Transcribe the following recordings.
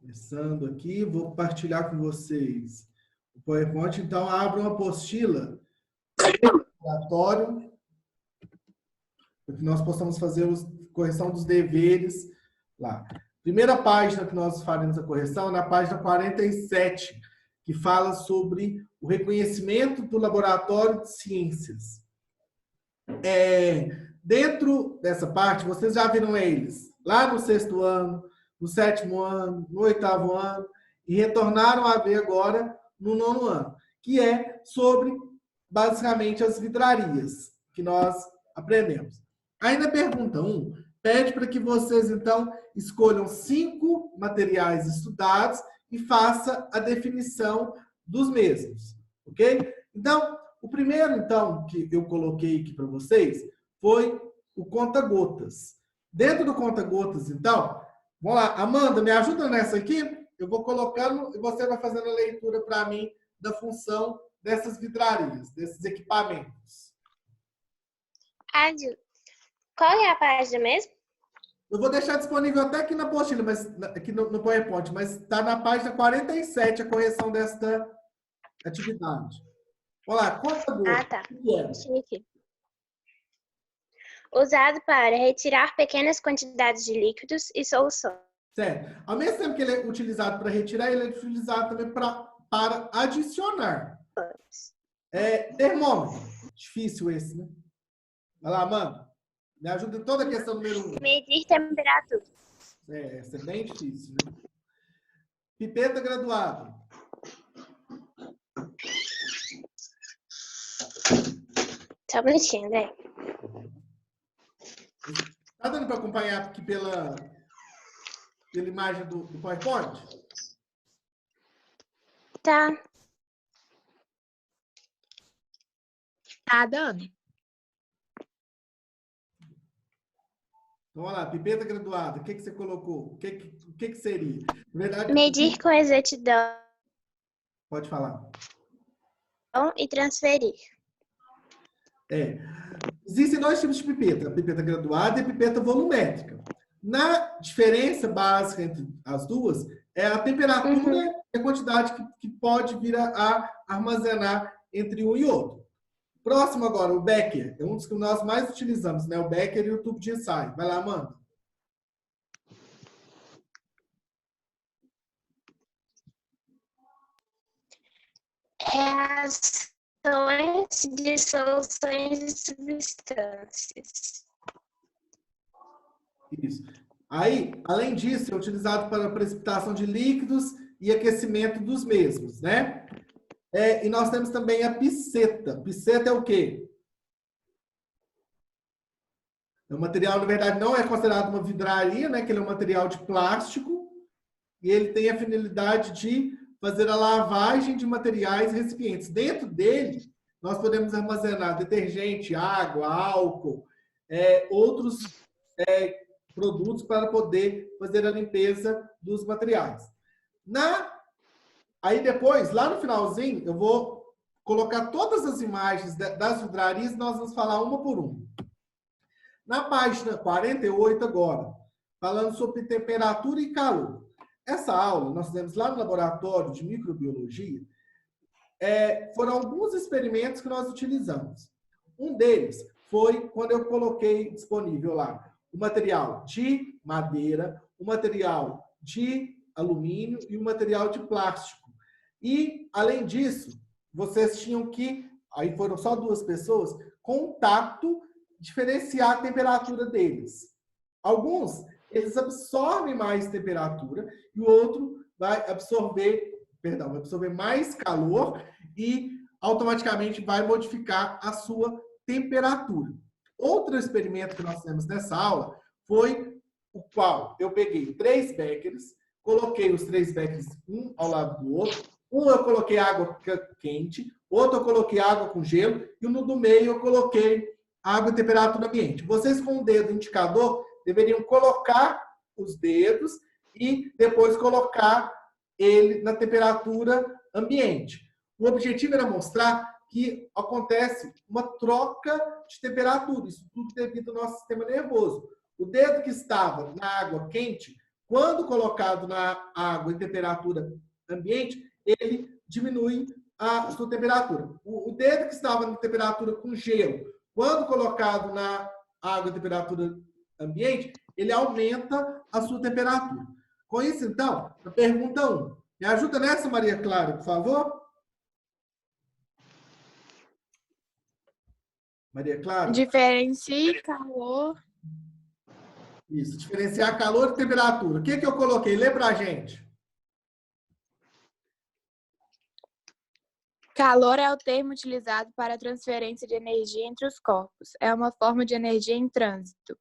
Começando aqui, vou compartilhar com vocês o PowerPoint. Então, abram a apostila relatório para que nós possamos fazer a correção dos deveres lá. Primeira página que nós faremos a correção é na página 47, que fala sobre o reconhecimento do laboratório de ciências. Dentro dessa parte, vocês já viram eles lá no 6º ano, no 7º ano, no 8º ano, e retornaram a ver agora no 9º ano, que é sobre, basicamente, as vidrarias que nós aprendemos. Aí na pergunta 1, pede para que vocês, então, escolham 5 materiais estudados e faça a definição dos mesmos, ok? Então, o primeiro, então, que eu coloquei aqui para vocês foi o conta-gotas. Dentro do conta-gotas, então, vamos lá, Amanda, me ajuda nessa aqui? Eu vou colocando e você vai fazendo a leitura para mim da função dessas vidrarias, desses equipamentos. Qual é a página mesmo? Eu vou deixar disponível até aqui na apostila, mas aqui no PowerPoint, mas está na página 47 a correção desta atividade. Vamos lá, conta-gotas. Tá. O que é? Aqui. Usado para retirar pequenas quantidades de líquidos e soluções. Certo. Ao mesmo tempo que ele é utilizado para retirar, ele é utilizado também para adicionar. Termômetro. Difícil esse, né? Vai lá, Amanda. Me ajuda em toda a questão número 1. Medir temperatura. Essa é bem difícil, né? Pipeta graduada. Só um minutinho, né? Tá dando para acompanhar aqui pela imagem do PowerPoint? Tá. Tá dando. Então, vamos lá, pipeta graduada. O que você colocou? O que seria? Na verdade, Medir com exatidão pode falar. e transferir. Existem 2 tipos de pipeta, a pipeta graduada e a pipeta volumétrica. Na diferença básica entre as duas, é a temperatura e a quantidade que pode vir a armazenar entre um e outro. Próximo agora, o Becker. É um dos que nós mais utilizamos, né? O Becker e o tubo de ensaio. Vai lá, Amanda. Reações de soluções e substâncias. Isso. Aí, além disso, é utilizado para precipitação de líquidos e aquecimento dos mesmos, né? E nós temos também a piceta. Piceta é o quê? O material, na verdade, não é considerado uma vidraria, né? Que ele é um material de plástico e ele tem a finalidade de fazer a lavagem de materiais e recipientes. Dentro dele, nós podemos armazenar detergente, água, álcool, outros produtos para poder fazer a limpeza dos materiais. Aí depois, lá no finalzinho, eu vou colocar todas as imagens das vidrarias e nós vamos falar uma por uma. Na página 48 agora, falando sobre temperatura e calor. Essa aula nós fizemos lá no laboratório de microbiologia, foram alguns experimentos que nós utilizamos. Um deles foi quando eu coloquei disponível lá o material de madeira, o material de alumínio e o material de plástico. E, além disso, vocês tinham que, aí foram só 2 pessoas, contato, diferenciar a temperatura deles. Alguns, eles absorvem mais temperatura e o outro vai absorver mais calor e automaticamente vai modificar a sua temperatura. Outro experimento que nós fizemos nessa aula foi o qual eu peguei 3 beckers, coloquei os 3 beckers um ao lado do outro. Um eu coloquei água quente, outro eu coloquei água com gelo e no do meio eu coloquei água em temperatura ambiente. Vocês com o dedo indicador deveriam colocar os dedos e depois colocar ele na temperatura ambiente. O objetivo era mostrar que acontece uma troca de temperatura, isso tudo devido ao nosso sistema nervoso. O dedo que estava na água quente quando colocado na água em temperatura ambiente, ele diminui a sua temperatura. O dedo que estava na temperatura com gelo, quando colocado na água em temperatura ambiente, ele aumenta a sua temperatura. Com isso, então, a pergunta 1. Me ajuda nessa, Maria Clara, por favor? Maria Clara? Diferencie calor. Isso, diferenciar calor e temperatura. O que eu coloquei? Lê pra gente. Calor é o termo utilizado para a transferência de energia entre os corpos. É uma forma de energia em trânsito.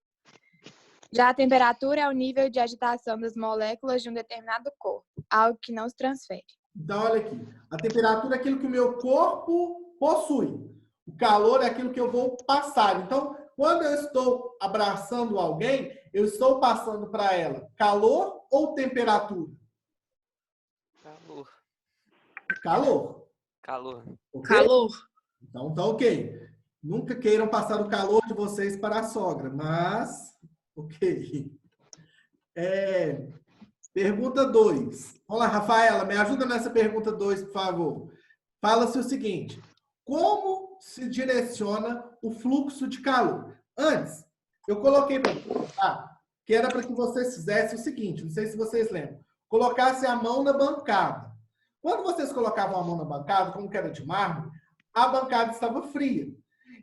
Já a temperatura é o nível de agitação das moléculas de um determinado corpo, algo que não se transfere. Então, olha aqui. A temperatura é aquilo que o meu corpo possui. O calor é aquilo que eu vou passar. Então, quando eu estou abraçando alguém, eu estou passando para ela calor ou temperatura? Calor. Calor. Calor. Okay? Calor. Então, tá ok. Nunca queiram passar o calor de vocês para a sogra, mas... Ok. Pergunta 2. Vamos lá, Rafaela, me ajuda nessa pergunta 2, por favor. Fala-se o seguinte: como se direciona o fluxo de calor? Antes, eu coloquei para você, que era para que vocês fizessem o seguinte, não sei se vocês lembram, colocassem a mão na bancada. Quando vocês colocavam a mão na bancada, como que era de mármore, a bancada estava fria.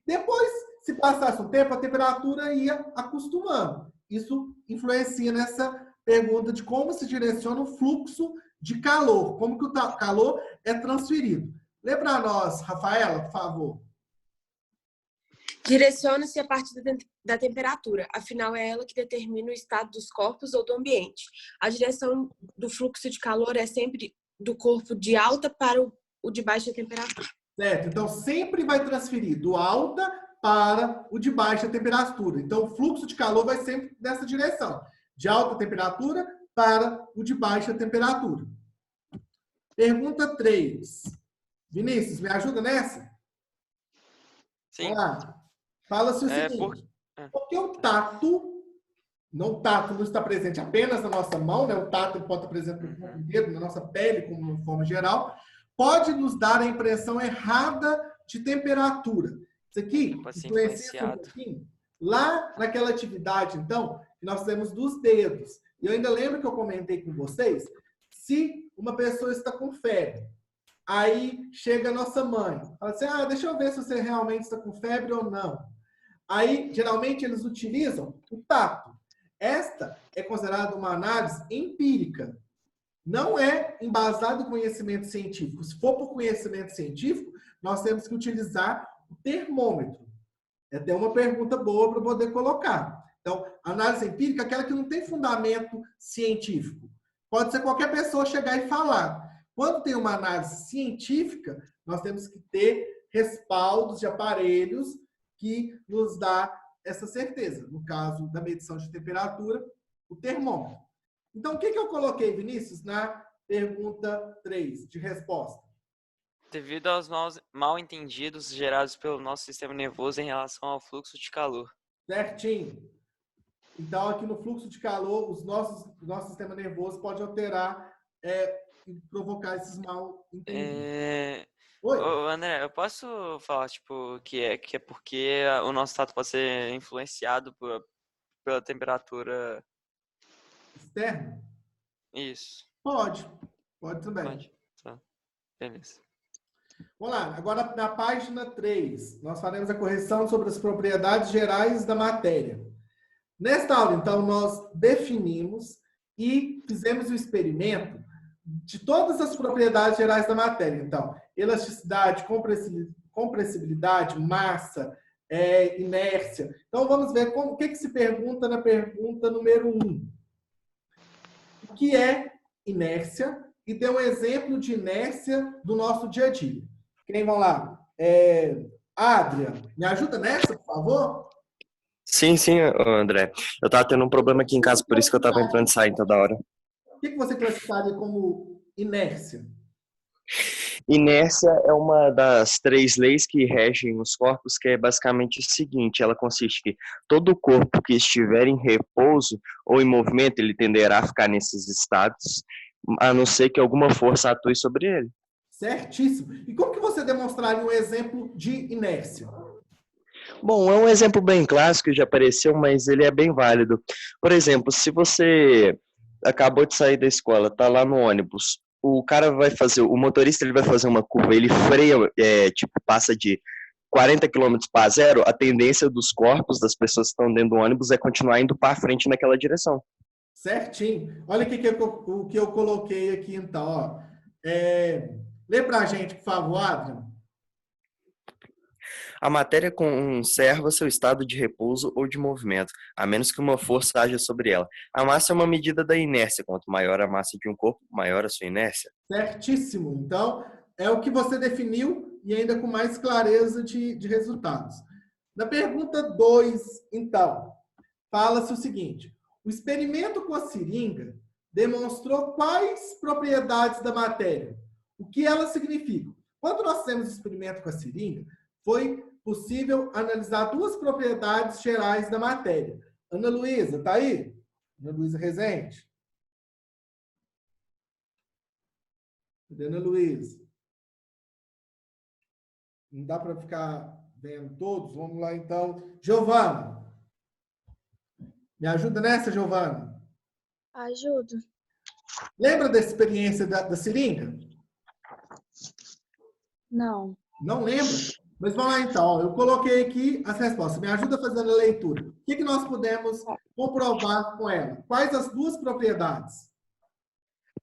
Depois, se passasse um tempo, a temperatura ia acostumando. Isso influencia nessa pergunta de como se direciona o fluxo de calor, como que o calor é transferido. Lê para nós, Rafaela, por favor. Direciona-se a partir da temperatura, afinal é ela que determina o estado dos corpos ou do ambiente. A direção do fluxo de calor é sempre do corpo de alta para o de baixa temperatura. Certo, então sempre vai transferir do alta para o de baixa temperatura. Então o fluxo de calor vai sempre nessa direção, de alta temperatura para o de baixa temperatura. Pergunta 3. Vinícius, me ajuda nessa? Sim. Vamos lá. Fala-se o seguinte. Porque o tato não está presente apenas na nossa mão, né? O tato pode estar presente no corpo inteiro, na nossa pele, como de forma geral, pode nos dar a impressão errada de temperatura. Isso aqui influencia um pouquinho. Lá naquela atividade, então, que nós temos dos dedos. E eu ainda lembro que eu comentei com vocês, se uma pessoa está com febre, aí chega a nossa mãe, fala assim, deixa eu ver se você realmente está com febre ou não. Aí, geralmente, eles utilizam o tato. Esta é considerada uma análise empírica. Não é embasado em conhecimento científico. Se for por conhecimento científico, nós temos que utilizar o termômetro. É até uma pergunta boa para poder colocar. Então, análise empírica é aquela que não tem fundamento científico. Pode ser qualquer pessoa chegar e falar. Quando tem uma análise científica, nós temos que ter respaldos de aparelhos que nos dá essa certeza. No caso da medição de temperatura, o termômetro. Então, o que eu coloquei, Vinícius, na pergunta 3 de resposta? Devido aos mal entendidos gerados pelo nosso sistema nervoso em relação ao fluxo de calor. Certinho. Então, aqui no fluxo de calor, o nosso sistema nervoso pode alterar e provocar esses mal entendidos. Oi? Ô, André, eu posso falar, que é porque o nosso tato pode ser influenciado pela temperatura externa? Isso. Pode também. Pode. Tá. Beleza. Vamos lá, agora na página 3, nós faremos a correção sobre as propriedades gerais da matéria. Nesta aula, então, nós definimos e fizemos o experimento de todas as propriedades gerais da matéria. Então, elasticidade, compressibilidade, massa, inércia. Então, vamos ver o que se pergunta na pergunta número 1. O que é inércia? E dê um exemplo de inércia do nosso dia a dia. Quem vão lá? Adria, me ajuda nessa, por favor? Sim, André. Eu tava tendo um problema aqui em casa, por isso que eu tava entrando e saindo toda hora. O que você classificaria como inércia? Inércia é uma das 3 leis que regem os corpos, que é basicamente o seguinte: ela consiste que todo corpo que estiver em repouso ou em movimento, ele tenderá a ficar nesses estados, a não ser que alguma força atue sobre ele. Certíssimo. E como que você demonstraria um exemplo de inércia? Bom, é um exemplo bem clássico, já apareceu, mas ele é bem válido. Por exemplo, se você acabou de sair da escola, tá lá no ônibus, o motorista ele vai fazer uma curva, ele freia, tipo, passa de 40 quilômetros para zero, a tendência dos corpos das pessoas que estão dentro do ônibus é continuar indo para frente naquela direção. Certinho. Olha o que eu coloquei aqui, então. Ó. Lê para a gente, por favor, Adrian. A matéria conserva seu estado de repouso ou de movimento, a menos que uma força haja sobre ela. A massa é uma medida da inércia. Quanto maior a massa de um corpo, maior a sua inércia. Certíssimo. Então, é o que você definiu e ainda com mais clareza de resultados. Na pergunta 2, então, fala-se o seguinte: o experimento com a seringa demonstrou quais propriedades da matéria? O que ela significa? Quando nós fizemos o experimento com a seringa, foi possível analisar 2 propriedades gerais da matéria. Ana Luísa, tá aí? Ana Luísa Rezende. Cadê Ana Luísa? Não dá para ficar vendo todos? Vamos lá, então. Giovana. Me ajuda nessa, Giovana? Ajudo. Lembra da experiência da seringa? Não. Não lembra? Mas vamos lá, então. Eu coloquei aqui as respostas. Me ajuda fazendo a leitura. O que nós pudemos comprovar com ela? Quais as 2 propriedades?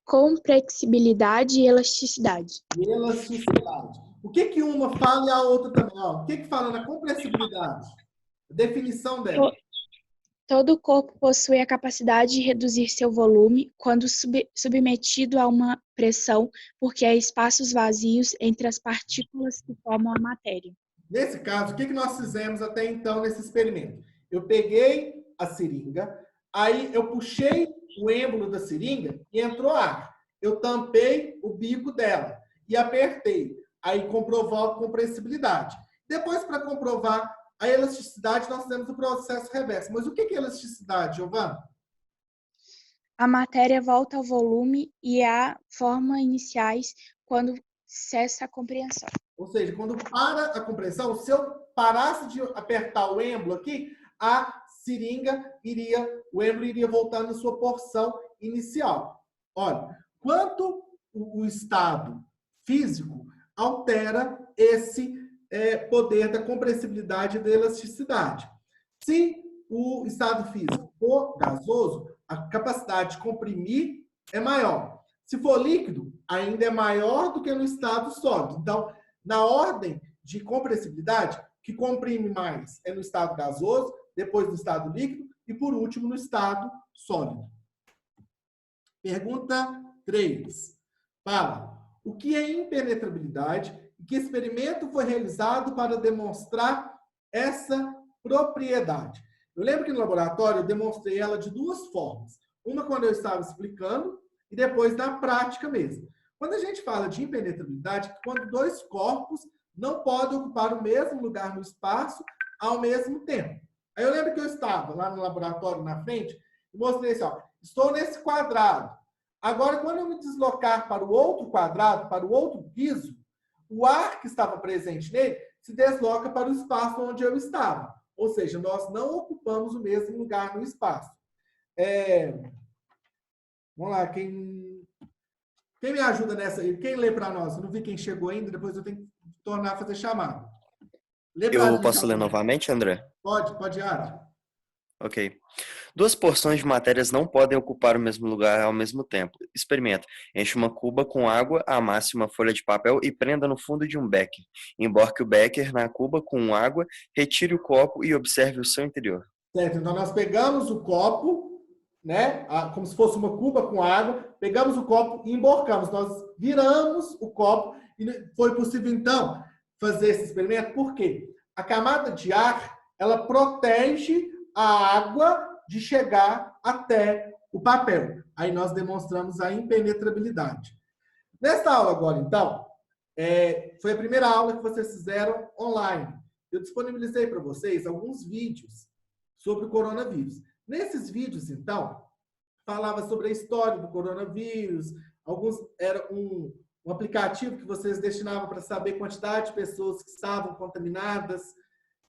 Compressibilidade e elasticidade. E elasticidade. O que uma fala e a outra também? Ó, o que fala na compressibilidade? A definição dela. Todo corpo possui a capacidade de reduzir seu volume quando submetido a uma pressão, porque há espaços vazios entre as partículas que formam a matéria. Nesse caso, o que nós fizemos até então nesse experimento? Eu peguei a seringa, aí eu puxei o êmbolo da seringa e entrou ar. Eu tampei o bico dela e apertei. Aí comprovou a compressibilidade. Depois, para comprovar a elasticidade, nós fizemos o processo reverso. Mas o que é elasticidade, Giovana? A matéria volta ao volume e à forma iniciais quando cessa a compressão. Ou seja, quando para a compressão, se eu parasse de apertar o êmbolo aqui, a seringa o êmbolo iria voltar na sua porção inicial. Olha, quanto o estado físico altera esse poder da compressibilidade e da elasticidade. Se o estado físico for gasoso, a capacidade de comprimir é maior. Se for líquido, ainda é maior do que no estado sólido. Então, na ordem de compressibilidade, o que comprime mais é no estado gasoso, depois no estado líquido e, por último, no estado sólido. Pergunta 3. Fala, o que é impenetrabilidade e que experimento foi realizado para demonstrar essa propriedade? Eu lembro que no laboratório eu demonstrei ela de 2 formas. Uma quando eu estava explicando e depois na prática mesmo. Quando a gente fala de impenetrabilidade, é quando 2 corpos não podem ocupar o mesmo lugar no espaço ao mesmo tempo. Aí eu lembro que eu estava lá no laboratório na frente e mostrei assim, ó, estou nesse quadrado. Agora, quando eu me deslocar para o outro quadrado, para o outro piso, o ar que estava presente nele se desloca para o espaço onde eu estava. Ou seja, nós não ocupamos o mesmo lugar no espaço. Vamos lá, quem me ajuda nessa aí? Quem lê para nós? Eu não vi quem chegou ainda, depois eu tenho que tornar a fazer chamada. Eu posso ler novamente, André? Pode, Adri. Ok. 2 porções de matérias não podem ocupar o mesmo lugar ao mesmo tempo. Experimento. Enche uma cuba com água, amasse uma folha de papel e prenda no fundo de um becker. Emborque o becker na cuba com água, retire o copo e observe o seu interior. Certo, então nós pegamos o copo, né, como se fosse uma cuba com água, pegamos o copo e emborcamos. Nós viramos o copo e foi possível, então, fazer esse experimento. Por quê? A camada de ar, ela protege a água de chegar até o papel. Aí nós demonstramos a impenetrabilidade. Nesta aula agora, então, Foi a primeira aula que vocês fizeram online. Eu disponibilizei para vocês alguns vídeos sobre o coronavírus. Nesses vídeos, então, falava sobre a história do coronavírus, alguns era um aplicativo que vocês destinavam para saber a quantidade de pessoas que estavam contaminadas.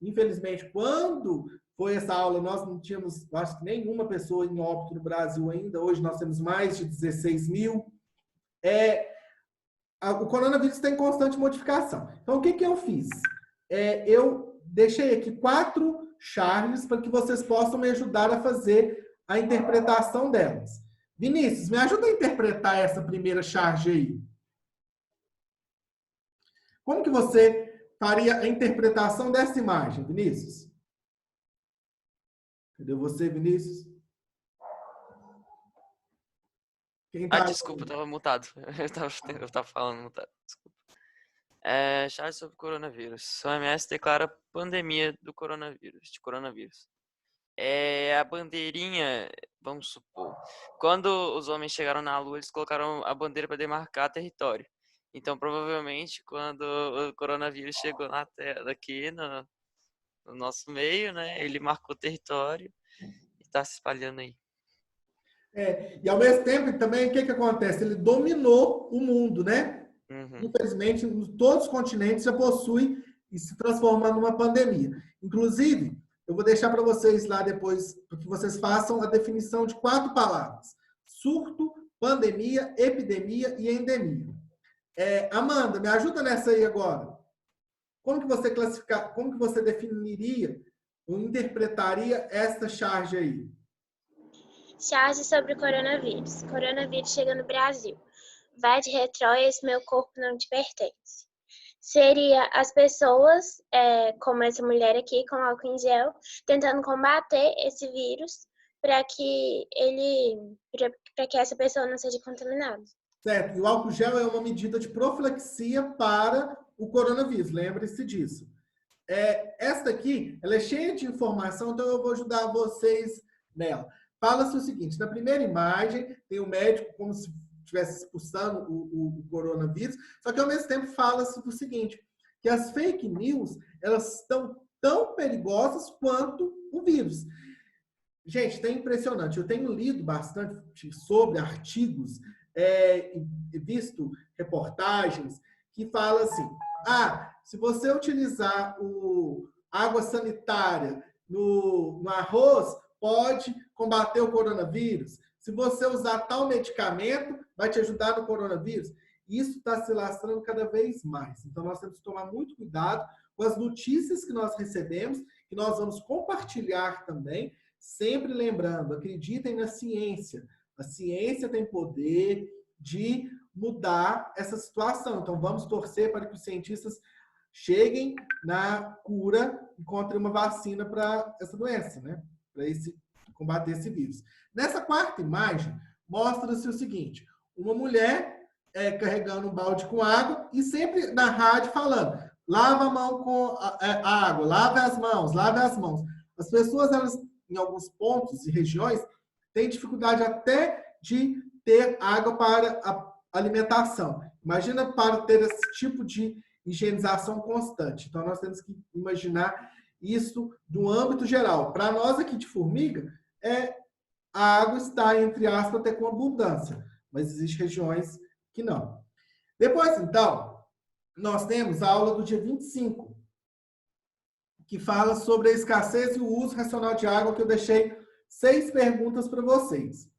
Infelizmente, quando foi essa aula, nós não tínhamos, acho que nenhuma pessoa em óbito no Brasil ainda. Hoje nós temos mais de 16 mil. O coronavírus está em constante modificação. Então, o que eu fiz? Eu deixei aqui 4 charges para que vocês possam me ajudar a fazer a interpretação delas. Vinícius, me ajuda a interpretar essa primeira charge aí. Como que você faria a interpretação dessa imagem, Vinícius? Cadê você, Vinícius? Quem tá... Desculpa, eu estava mutado. Eu estava falando mutado, desculpa. Charge sobre coronavírus. O OMS declara pandemia de coronavírus. A bandeirinha, vamos supor, quando os homens chegaram na Lua, eles colocaram a bandeira para demarcar território. Então, provavelmente, quando o coronavírus chegou na Terra, aqui no nosso meio, né, ele marcou território e está se espalhando aí. E ao mesmo tempo, também, o que acontece? Ele dominou o mundo, né? Uhum. Infelizmente, todos os continentes já possuem e se transformando numa pandemia. Inclusive, eu vou deixar para vocês lá depois, para que vocês façam a definição de 4 palavras. Surto, pandemia, epidemia e endemia. Amanda, me ajuda nessa aí agora. Como que você definiria ou interpretaria essa charge aí? Charge sobre o coronavírus. Coronavírus chega no Brasil. Vai de retrói, esse meu corpo não te pertence. Seria as pessoas, como essa mulher aqui, com álcool em gel, tentando combater esse vírus para que essa pessoa não seja contaminada. Certo. E o álcool gel é uma medida de profilaxia para o coronavírus. Lembre-se disso. Esta aqui, ela é cheia de informação, então eu vou ajudar vocês nela. Fala-se o seguinte, na primeira imagem, tem o médico como se estivesse expulsando o coronavírus, só que ao mesmo tempo fala-se o seguinte, que as fake news, elas estão tão perigosas quanto o vírus. Gente, é impressionante. Eu tenho lido bastante sobre artigos, visto reportagens que falam assim, se você utilizar água sanitária no arroz, pode combater o coronavírus. Se você usar tal medicamento, vai te ajudar no coronavírus. Isso está se lastrando cada vez mais. Então, nós temos que tomar muito cuidado com as notícias que nós recebemos, que nós vamos compartilhar também, sempre lembrando, acreditem na ciência. A ciência tem poder de mudar essa situação. Então, vamos torcer para que os cientistas cheguem na cura e encontrem uma vacina para essa doença, né? Para combater esse vírus. Nessa 4ª imagem, mostra-se o seguinte, uma mulher carregando um balde com água e sempre na rádio falando, lava a mão com a água, lave as mãos, lave as mãos. As pessoas, elas, em alguns pontos e regiões, têm dificuldade até de ter água para a alimentação. Imagina para ter esse tipo de higienização constante. Então, nós temos que imaginar isso do âmbito geral. Para nós aqui de Formiga, a água está, entre aspas, até com abundância, mas existem regiões que não. Depois, então, nós temos a aula do dia 25, que fala sobre a escassez e o uso racional de água, que eu deixei 6 perguntas para vocês.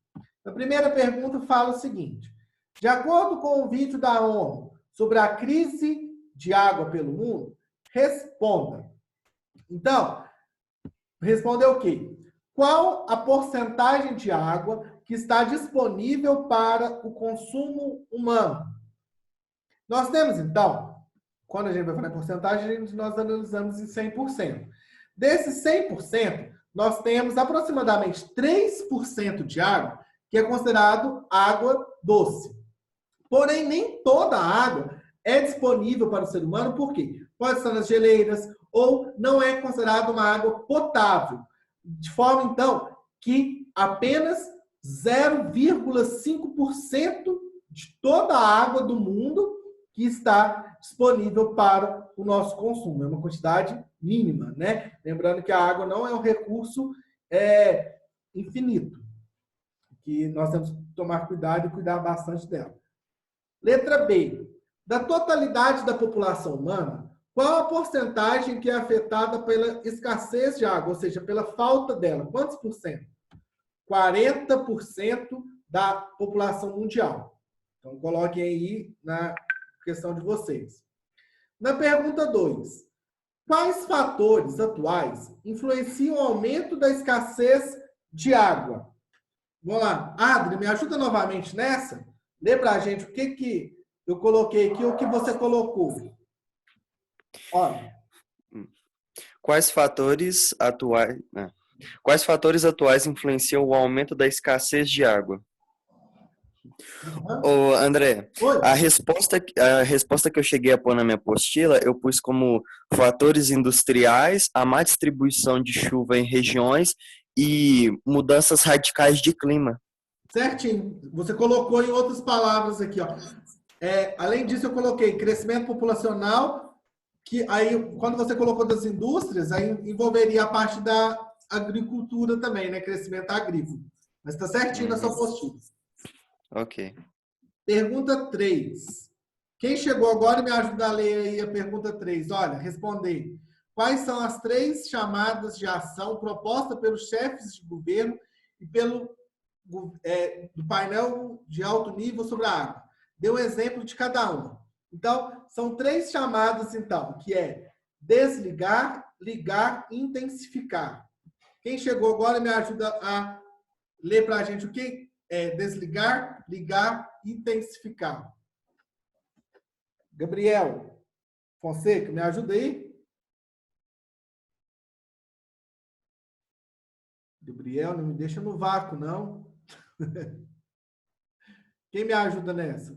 A primeira pergunta fala o seguinte, de acordo com o vídeo da ONU sobre a crise de água pelo mundo, responda. Então, respondeu o quê? Qual a porcentagem de água que está disponível para o consumo humano? Nós temos, então, quando a gente vai falar em porcentagem, nós analisamos em 100%. Desses 100%, nós temos aproximadamente 3% de água que é considerado água doce. Porém, nem toda a água é disponível para o ser humano, por quê? Pode estar nas geleiras ou não é considerada uma água potável. De forma, então, que apenas 0,5% de toda a água do mundo que está disponível para o nosso consumo. É uma quantidade mínima, né? Lembrando que a água não é um recurso infinito, que nós temos que tomar cuidado e cuidar bastante dela. Letra B. Da totalidade da população humana, qual a porcentagem que é afetada pela escassez de água, ou seja, pela falta dela? Quantos por cento? 40% da população mundial. Então, coloquem aí na questão de vocês. Na pergunta 2. Quais fatores atuais influenciam o aumento da escassez de água? Vamos lá. Adri, me ajuda novamente nessa? Lê para a gente o que eu coloquei aqui, o que você colocou. Olha. Quais fatores atuais influenciam o aumento da escassez de água? Ô, André, Oi. a resposta que eu cheguei a pôr na minha apostila, eu pus como fatores industriais, a má distribuição de chuva em regiões e mudanças radicais de clima. Certinho. Você colocou em outras palavras aqui, ó. Além disso, eu coloquei crescimento populacional, que aí, quando você colocou das indústrias, aí envolveria a parte da agricultura também, né? Crescimento agrícola. Mas está certinho na sua apostila. Ok. Pergunta 3. Quem chegou agora me ajuda a ler aí a pergunta 3. Olha, responder. Quais são as 3 chamadas de ação propostas pelos chefes de governo e do painel de alto nível sobre a água? Dê um exemplo de cada uma. Então, são 3 chamadas, então, que é desligar, ligar e intensificar. Quem chegou agora me ajuda a ler para a gente o que é desligar, ligar e intensificar. Gabriel Fonseca, me ajuda aí. Gabriel, não me deixa no vácuo, não. Quem me ajuda nessa?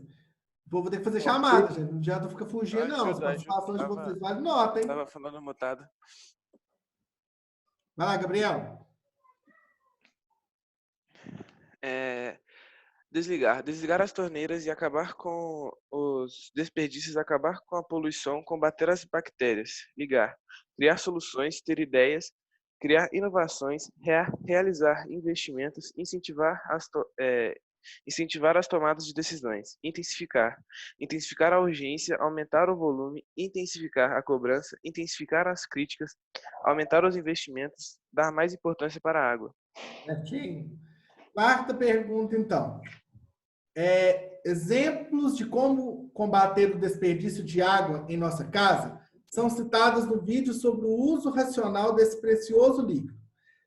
Vou ter que fazer chamada, gente. Não adianta ficar fugindo, não. As participações de vocês valem nota, hein? Estava falando mutado. Vai lá, Gabriel. Desligar. Desligar as torneiras e acabar com os desperdícios, acabar com a poluição, combater as bactérias. Ligar. Criar soluções, ter ideias, criar inovações, realizar investimentos, incentivar as tomadas de decisões. Intensificar. Intensificar a urgência, aumentar o volume, intensificar a cobrança, intensificar as críticas, aumentar os investimentos, dar mais importância para a água. Certinho. Quarta pergunta, então. Exemplos de como combater o desperdício de água em nossa casa são citados no vídeo sobre o uso racional desse precioso líquido.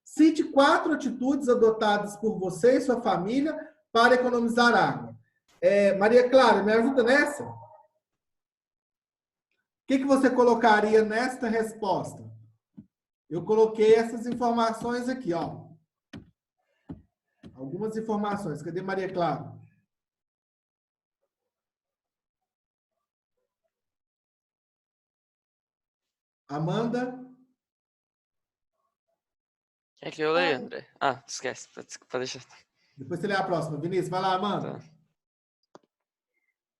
Cite 4 atitudes adotadas por você e sua família para economizar água. Maria Clara, me ajuda nessa? O que você colocaria nesta resposta? Eu coloquei essas informações aqui, ó. Algumas informações. Cadê Maria Clara? Amanda? Quer que eu leia, André? Ah, esquece. Pode deixar. Depois você lê a próxima. Vinícius, vai lá, Amanda. Tá.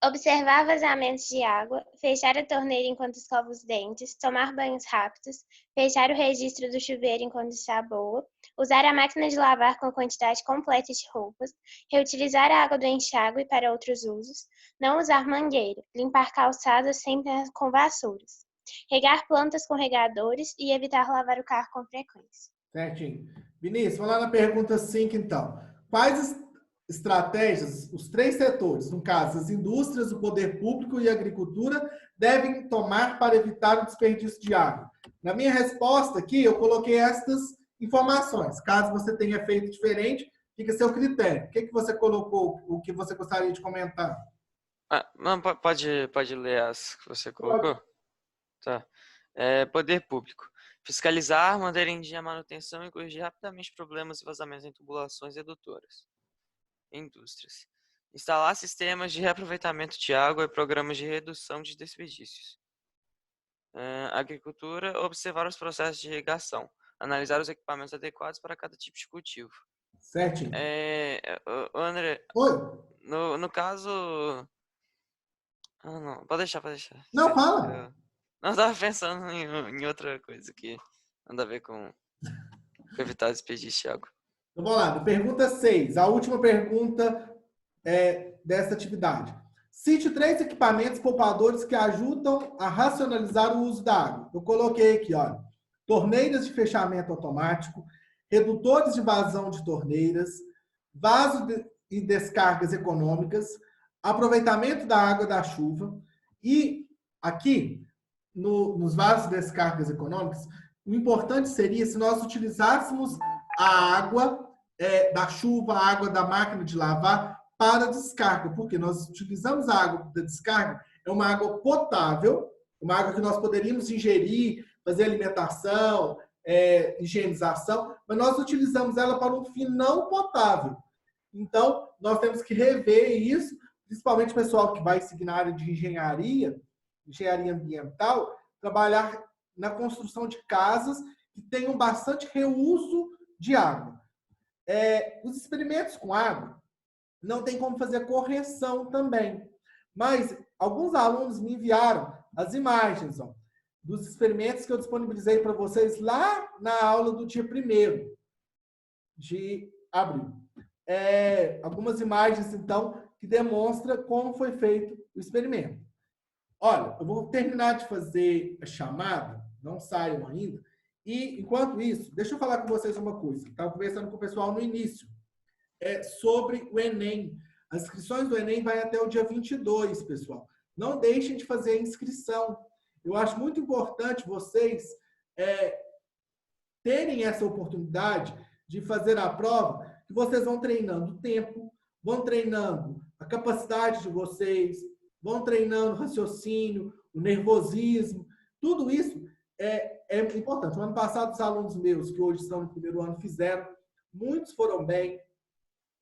Observar vazamentos de água, fechar a torneira enquanto escova os dentes, tomar banhos rápidos, fechar o registro do chuveiro enquanto está boa, usar a máquina de lavar com a quantidade completa de roupas, reutilizar a água do enxágue para outros usos, não usar mangueira, limpar calçadas sempre com vassouras, regar plantas com regadores e evitar lavar o carro com frequência. Certinho. Vinícius, vamos lá na pergunta 5, então. Quais estratégias os 3 setores, no caso, as indústrias, o poder público e a agricultura, devem tomar para evitar o desperdício de água? Na minha resposta aqui, eu coloquei estas informações. Caso você tenha feito diferente, fica a seu critério. O que você colocou, o que você gostaria de comentar? Não, pode ler as que você colocou? Tá. Poder público. Fiscalizar, manter em dia a manutenção e corrigir rapidamente problemas e vazamentos em tubulações e adutoras. Indústrias. Instalar sistemas de reaproveitamento de água e programas de redução de desperdícios. Agricultura, observar os processos de irrigação. Analisar os equipamentos adequados para cada tipo de cultivo. Certinho. André, Oi. no caso Ah, não. Pode deixar, pode deixar. Não, fala. Não, eu tava pensando em outra coisa que nada a ver com evitar desperdício de água. Então, vamos lá. Pergunta 6. A última pergunta dessa atividade. Cite 3 equipamentos poupadores que ajudam a racionalizar o uso da água. Eu coloquei aqui, olha. Torneiras de fechamento automático, redutores de vazão de torneiras, vasos e descargas econômicas, aproveitamento da água da chuva. E aqui, nos vasos e descargas econômicas, o importante seria se nós utilizássemos a água da chuva, a água da máquina de lavar para descarga, porque nós utilizamos a água da descarga, é uma água potável, uma água que nós poderíamos ingerir, fazer alimentação, higienização, mas nós utilizamos ela para um fim não potável. Então, nós temos que rever isso, principalmente o pessoal que vai seguir na área de engenharia ambiental, trabalhar na construção de casas que tenham bastante reuso de água. Os experimentos com água não tem como fazer correção também, mas alguns alunos me enviaram as imagens dos experimentos que eu disponibilizei para vocês lá na aula do dia 1º de abril. Algumas imagens, então, que demonstram como foi feito o experimento. Olha, eu vou terminar de fazer a chamada, não saiam ainda, e, enquanto isso, deixa eu falar com vocês uma coisa. Estava conversando com o pessoal no início, sobre o Enem. As inscrições do Enem vai até o dia 22, pessoal. Não deixem de fazer a inscrição. Eu acho muito importante vocês terem essa oportunidade de fazer a prova, que vocês vão treinando o tempo, vão treinando a capacidade de vocês, vão treinando o raciocínio, o nervosismo. Tudo isso é importante. No ano passado, os alunos meus, que hoje estão no 1º ano, fizeram. Muitos foram bem.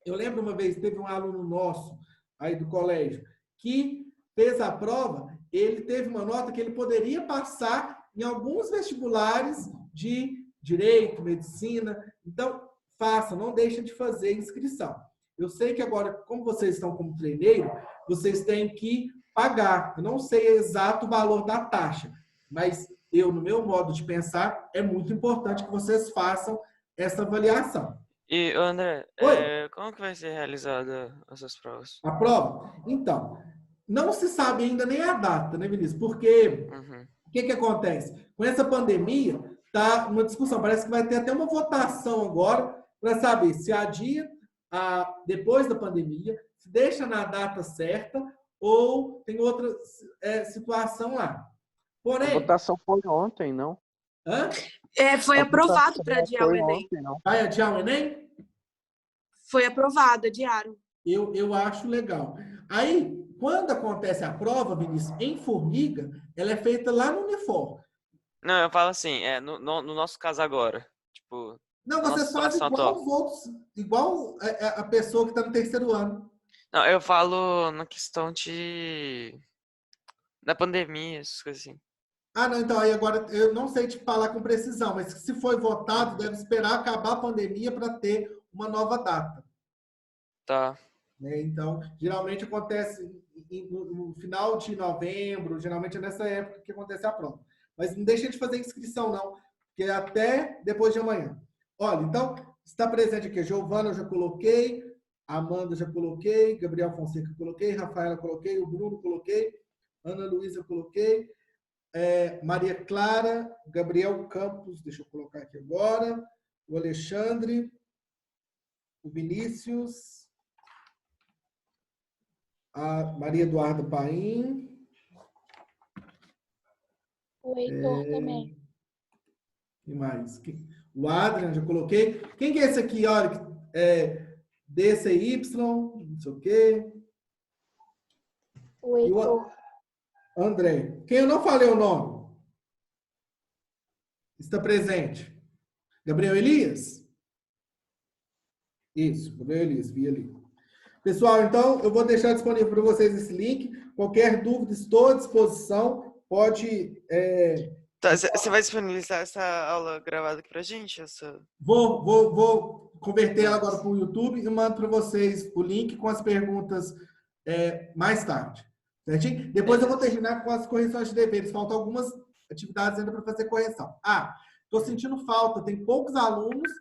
Eu lembro uma vez, teve um aluno nosso aí do colégio que fez a prova, ele teve uma nota que ele poderia passar em alguns vestibulares de direito, medicina. Então, faça, não deixem de fazer inscrição. Eu sei que agora, como vocês estão como treineiro, vocês têm que pagar. Eu não sei o exato valor da taxa, mas eu, no meu modo de pensar, é muito importante que vocês façam essa avaliação. E, André, como que vai ser realizada essas provas? A prova? Então, não se sabe ainda nem a data, né, Vinícius? Porque o que acontece? Com essa pandemia, tá uma discussão. Parece que vai ter até uma votação agora para saber se adia depois da pandemia, se deixa na data certa ou tem outra situação lá. Porém, a votação foi ontem, não? Hã? Foi aprovado para adiar o Enem. Ontem, não. Vai adiar o Enem? Foi aprovado, adiaram. Eu acho legal. Aí, quando acontece a prova, Vinícius, em Formiga, ela é feita lá no Unifor. Não, eu falo assim, no nosso caso agora. Tipo, não, vocês fazem igual os outros, igual a pessoa que está no 3º ano. Não, eu falo na questão da pandemia, essas coisas assim. Não, então aí agora eu não sei te falar com precisão, mas se foi votado, deve esperar acabar a pandemia para ter uma nova data. Tá. Então, geralmente acontece no final de novembro, geralmente é nessa época que acontece a prova. Mas não deixa de fazer inscrição, não, porque é até depois de amanhã. Olha, então, está presente aqui, Giovana eu já coloquei, Amanda já coloquei, Gabriel Fonseca coloquei, Rafaela coloquei, o Bruno coloquei, Ana Luísa coloquei, Maria Clara, Gabriel Campos, deixa eu colocar aqui agora, o Alexandre, o Vinícius, a Maria Eduarda Paim. O Heitor também. E mais? O Adrian, já coloquei. Quem que é esse aqui? Olha, DCY, não sei o quê. O Heitor. André. Quem eu não falei o nome? Está presente. Gabriel Elias? Isso, Gabriel Elias, vi ali. Pessoal, então, eu vou deixar disponível para vocês esse link. Qualquer dúvida, estou à disposição. Pode... Tá, você vai disponibilizar essa aula gravada aqui pra gente? Vou converter ela agora para o YouTube e mando para vocês o link com as perguntas mais tarde. Certinho? Depois eu vou Beleza. terminar com as correções de deveres. Faltam algumas atividades ainda para fazer correção. Estou sentindo falta. Tem poucos alunos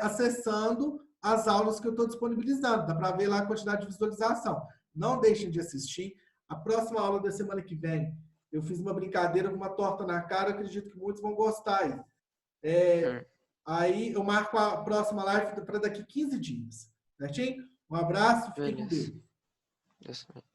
acessando as aulas que eu estou disponibilizando. Dá para ver lá a quantidade de visualização. Não deixem de assistir. A próxima aula da semana que vem, eu fiz uma brincadeira com uma torta na cara. Eu acredito que muitos vão gostar aí. Aí eu marco a próxima live para daqui 15 dias. Certinho? Um abraço. Fiquem com Beleza. Deus. Deus também.